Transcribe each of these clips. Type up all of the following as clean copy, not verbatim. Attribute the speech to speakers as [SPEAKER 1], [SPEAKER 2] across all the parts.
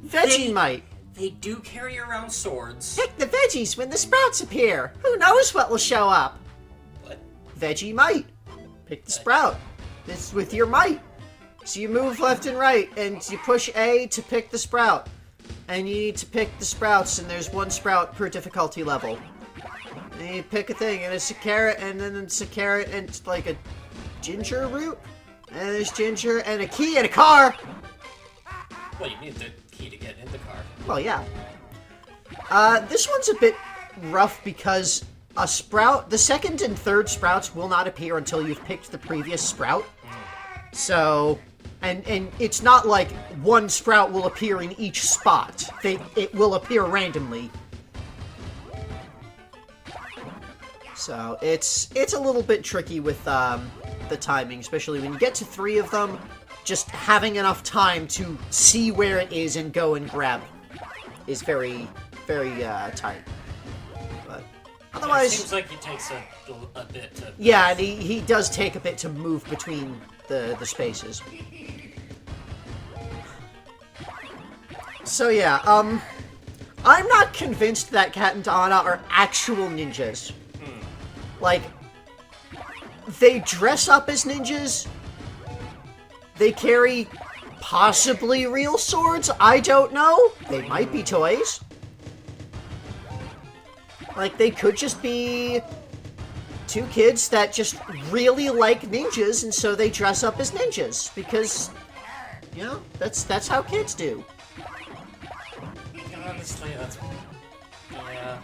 [SPEAKER 1] Veggie Might.
[SPEAKER 2] They do carry around swords.
[SPEAKER 1] Pick the veggies when the sprouts appear. Who knows what will show up?
[SPEAKER 2] What?
[SPEAKER 1] Veggie Might. Pick the sprout. This with your might. So you move left and right, and you push A to pick the sprout. And you need to pick the sprouts, and there's one sprout per difficulty level. And you pick a thing, and it's a carrot, and then it's a carrot, and it's like a ginger root. And there's ginger, and a key, and a car!
[SPEAKER 2] Well, you need the key to get in the car.
[SPEAKER 1] Well, yeah. This one's a bit rough because a sprout, the second and third sprouts will not appear until you've picked the previous sprout. So, and it's not like one sprout will appear in each spot. It will appear randomly. So, it's a little bit tricky with the timing, especially when you get to 3 of them. Just having enough time to see where it is and go and grab is very, very tight. But otherwise,
[SPEAKER 2] it seems like it takes a bit to.
[SPEAKER 1] Yeah, and he does take a bit to move between the spaces. So yeah, I'm not convinced that Cat and Donna are actual ninjas. Like, they dress up as ninjas. They carry possibly real swords? I don't know. They might be toys. Like, they could just be 2 kids that just really like ninjas, and so they dress up as ninjas. Because, you know, that's how kids do.
[SPEAKER 2] Honestly, that's... yeah.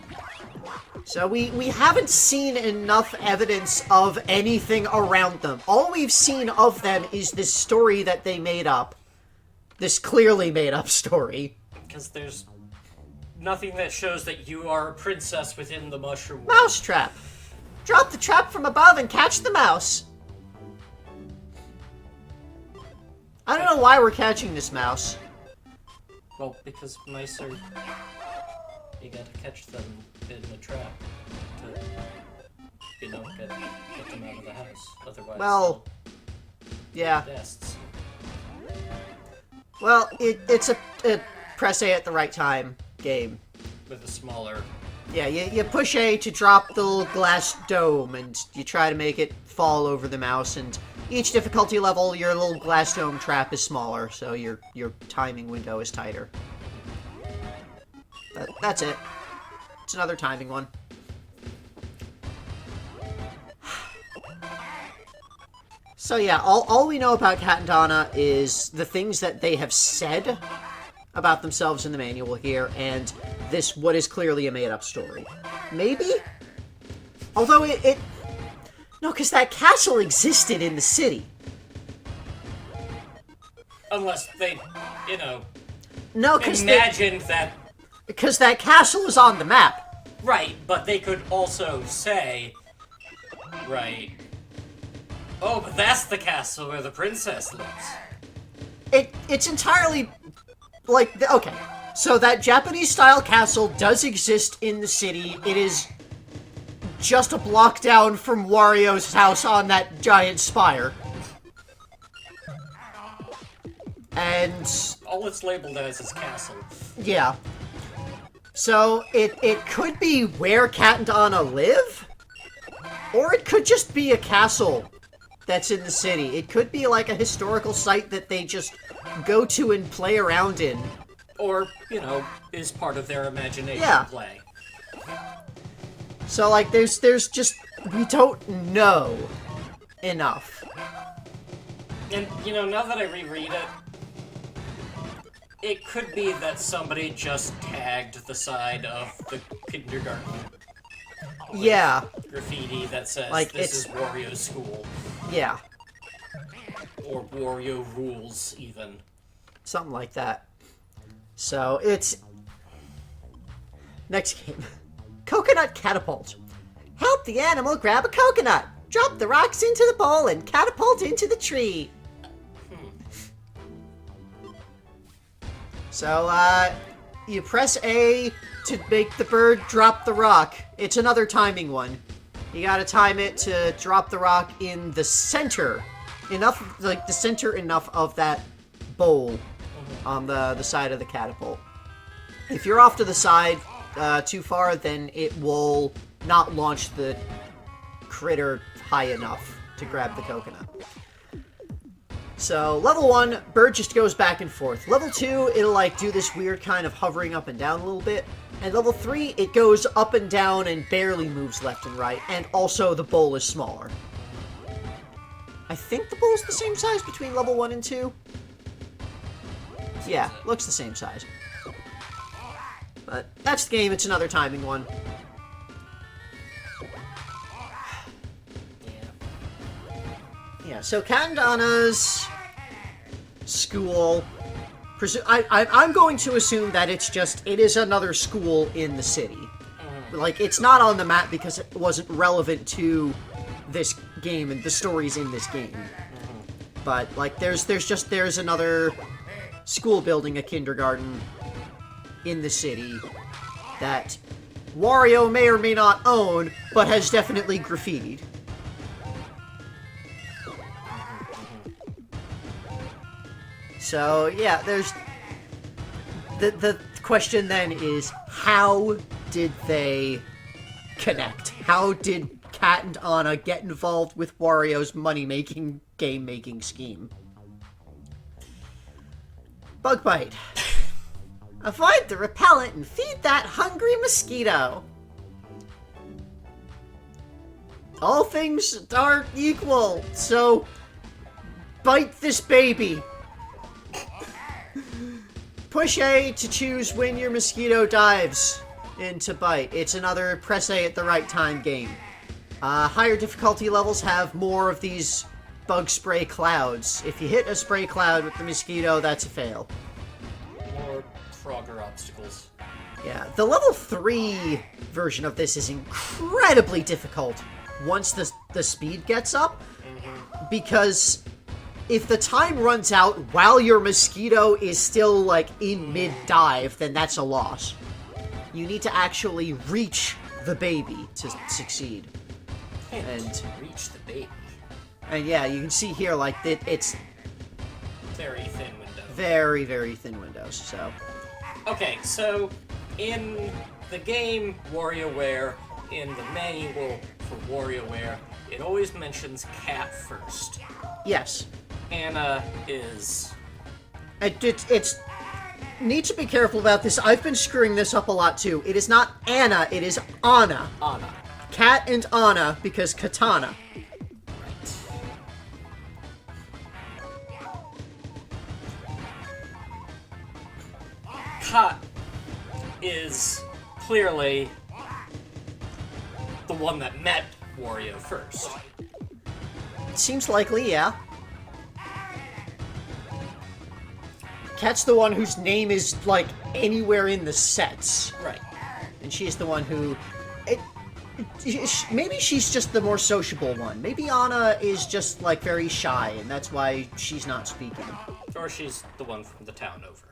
[SPEAKER 1] So we haven't seen enough evidence of anything around them. All we've seen of them is this story that they made up. This clearly made up story.
[SPEAKER 2] Because there's nothing that shows that you are a princess within the mushroom world.
[SPEAKER 1] Mouse trap. Drop the trap from above and catch the mouse. I don't know why we're catching this mouse.
[SPEAKER 2] Well, because mice are... you gotta catch them in the trap to, you know, get them out of the house. Otherwise,
[SPEAKER 1] well, yeah.
[SPEAKER 2] Nests.
[SPEAKER 1] Well, it's a press A at the right time game.
[SPEAKER 2] With a smaller...
[SPEAKER 1] Yeah, you push A to drop the little glass dome, and you try to make it fall over the mouse, and each difficulty level, your little glass dome trap is smaller, so your timing window is tighter. That's it. It's another timing one. So yeah, all we know about Cat and Donna is the things that they have said about themselves in the manual here, and this what is clearly a made-up story. Maybe? Although it... No, because that castle existed in the city.
[SPEAKER 2] Unless they, you know...
[SPEAKER 1] No, because
[SPEAKER 2] imagined that...
[SPEAKER 1] Because that castle is on the map.
[SPEAKER 2] Right, but they could also say... Right... Oh, but that's the castle where the princess lives.
[SPEAKER 1] It's entirely... Like, okay. So that Japanese-style castle does exist in the city. It is just a block down from Wario's house on that giant spire. And...
[SPEAKER 2] all it's labeled as is castle.
[SPEAKER 1] Yeah. So, it could be where Cat and Donna live? Or it could just be a castle that's in the city. It could be like a historical site that they just go to and play around in.
[SPEAKER 2] Or, you know, is part of their imagination play.
[SPEAKER 1] So, like, there's just... we don't know enough.
[SPEAKER 2] And, you know, now that I reread it, it could be that somebody just tagged the side of the kindergarten.
[SPEAKER 1] Yeah.
[SPEAKER 2] Graffiti that says,
[SPEAKER 1] like,
[SPEAKER 2] this is Wario's school.
[SPEAKER 1] Yeah.
[SPEAKER 2] Or Wario rules, even.
[SPEAKER 1] Something like that. So, it's... Next game. Coconut Catapult. Help the animal grab a coconut. Drop the rocks into the bowl and catapult into the tree. So, you press A to make the bird drop the rock. It's another timing one. You gotta time it to drop the rock in the center. Enough, like, the center enough of that bowl. on the side of the catapult. If you're off to the side too far, then it will not launch the critter high enough to grab the coconut. So, level 1, bird just goes back and forth. Level 2, it'll, like, do this weird kind of hovering up and down a little bit. And level 3, it goes up and down and barely moves left and right. And also, the bowl is smaller. I think the bowl's the same size between level 1 and 2. Yeah, looks the same size. But that's the game. It's another timing one. Yeah, so Kat and Anna's school. I'm going to assume that it is another school in the city. Like, it's not on the map because it wasn't relevant to this game and the stories in this game. But, like, there's another school building, a kindergarten in the city that Wario may or may not own, but has definitely graffitied. So, yeah, there's... The question then is, how did they connect? How did Kat and Anna get involved with Wario's money-making, game-making scheme? Bug Bite. Avoid the repellent and feed that hungry mosquito. All things are equal, so bite this baby. Push A to choose when your mosquito dives into bite. It's another press A at the right time game. Higher difficulty levels have more of these bug spray clouds. If you hit a spray cloud with the mosquito, that's a fail.
[SPEAKER 2] More Frogger obstacles.
[SPEAKER 1] Yeah, the level 3 version of this is incredibly difficult once the speed gets up, because if the time runs out while your mosquito is still, like, in mid-dive, then that's a loss. You need to actually reach the baby to succeed. And
[SPEAKER 2] reach the baby.
[SPEAKER 1] And yeah, you can see here, like, it's
[SPEAKER 2] very thin window.
[SPEAKER 1] Very, very thin windows, so.
[SPEAKER 2] Okay, so in the game WarioWare, in the manual for WarioWare, it always mentions Cat first.
[SPEAKER 1] Yes.
[SPEAKER 2] Anna is...
[SPEAKER 1] It's need to be careful about this. I've been screwing this up a lot, too. It is not Anna, it is Anna.
[SPEAKER 2] Anna.
[SPEAKER 1] Kat and Anna, because katana.
[SPEAKER 2] Kat is clearly the one that met Wario first.
[SPEAKER 1] Seems likely, yeah. Kat's the one whose name is, like, anywhere in the sets.
[SPEAKER 2] Right.
[SPEAKER 1] And she's the one who... maybe she's just the more sociable one. Maybe Anna is just, like, very shy, and that's why she's not speaking.
[SPEAKER 2] Or she's the one from the town over.